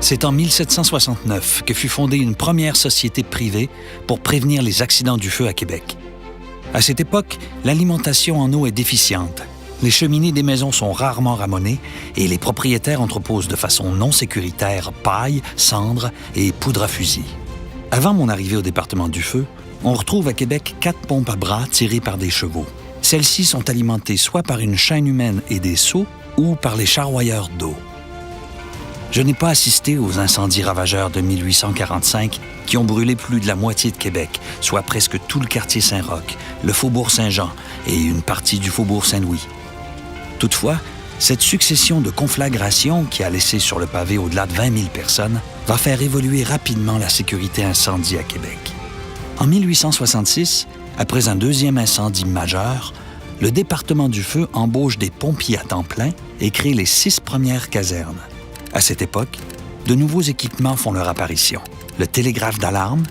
C'est en 1769 que fut fondée une première société privée pour prévenir les accidents du feu à Québec. À cette époque, l'alimentation en eau est déficiente. Les cheminées des maisons sont rarement ramonées et les propriétaires entreposent de façon non sécuritaire paille, cendres et poudre à fusil. Avant mon arrivée au département du Feu, on retrouve à Québec 4 pompes à bras tirées par des chevaux. Celles-ci sont alimentées soit par une chaîne humaine et des seaux ou par les charroyeurs d'eau. Je n'ai pas assisté aux incendies ravageurs de 1845 qui ont brûlé plus de la moitié de Québec, soit presque tout le quartier Saint-Roch, le faubourg Saint-Jean et une partie du faubourg Saint-Louis. Toutefois, cette succession de conflagrations qui a laissé sur le pavé au-delà de 20 000 personnes va faire évoluer rapidement la sécurité incendie à Québec. En 1866, après un deuxième incendie majeur, le département du Feu embauche des pompiers à temps plein et crée les 6 premières casernes. À cette époque, de nouveaux équipements font leur apparition. Le télégraphe d'alarme,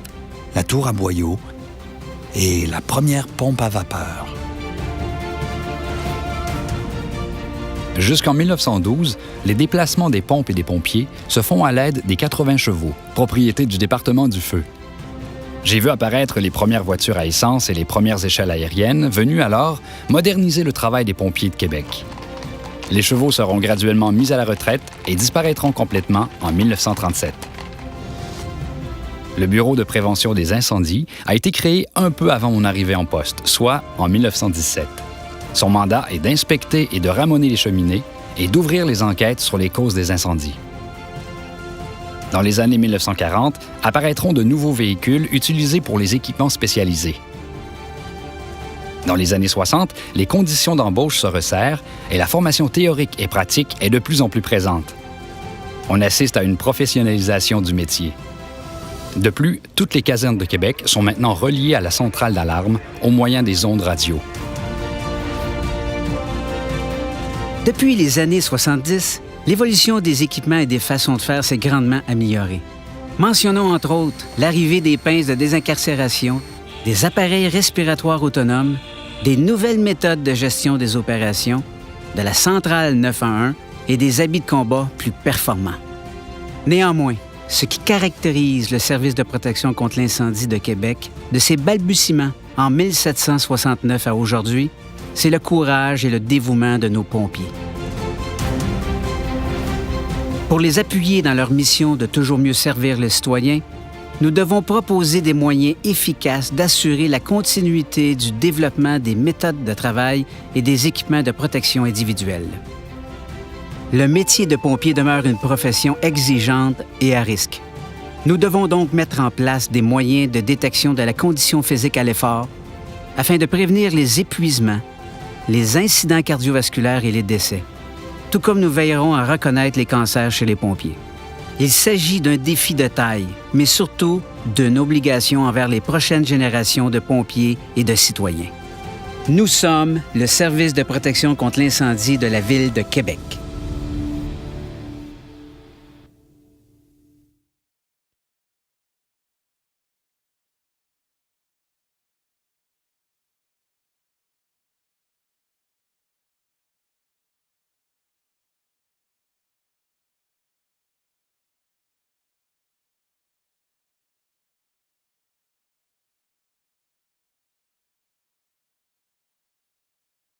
la tour à boyaux et la première pompe à vapeur. Jusqu'en 1912, les déplacements des pompes et des pompiers se font à l'aide des 80 chevaux, propriété du département du Feu. J'ai vu apparaître les premières voitures à essence et les premières échelles aériennes, venues alors moderniser le travail des pompiers de Québec. Les chevaux seront graduellement mis à la retraite et disparaîtront complètement en 1937. Le Bureau de prévention des incendies a été créé un peu avant mon arrivée en poste, soit en 1917. Son mandat est d'inspecter et de ramoner les cheminées et d'ouvrir les enquêtes sur les causes des incendies. Dans les années 1940, apparaîtront de nouveaux véhicules utilisés pour les équipements spécialisés. Dans les années 60, les conditions d'embauche se resserrent et la formation théorique et pratique est de plus en plus présente. On assiste à une professionnalisation du métier. De plus, toutes les casernes de Québec sont maintenant reliées à la centrale d'alarme au moyen des ondes radio. Depuis les années 70, l'évolution des équipements et des façons de faire s'est grandement améliorée. Mentionnons entre autres l'arrivée des pinces de désincarcération, des appareils respiratoires autonomes, des nouvelles méthodes de gestion des opérations, de la centrale 911 et des habits de combat plus performants. Néanmoins, ce qui caractérise le Service de protection contre l'incendie de Québec, de ses balbutiements en 1769 à aujourd'hui, c'est le courage et le dévouement de nos pompiers. Pour les appuyer dans leur mission de toujours mieux servir le citoyen, nous devons proposer des moyens efficaces d'assurer la continuité du développement des méthodes de travail et des équipements de protection individuelle. Le métier de pompier demeure une profession exigeante et à risque. Nous devons donc mettre en place des moyens de détection de la condition physique à l'effort afin de prévenir les épuisements, les incidents cardiovasculaires et les décès, tout comme nous veillerons à reconnaître les cancers chez les pompiers. Il s'agit d'un défi de taille, mais surtout d'une obligation envers les prochaines générations de pompiers et de citoyens. Nous sommes le Service de protection contre l'incendie de la Ville de Québec.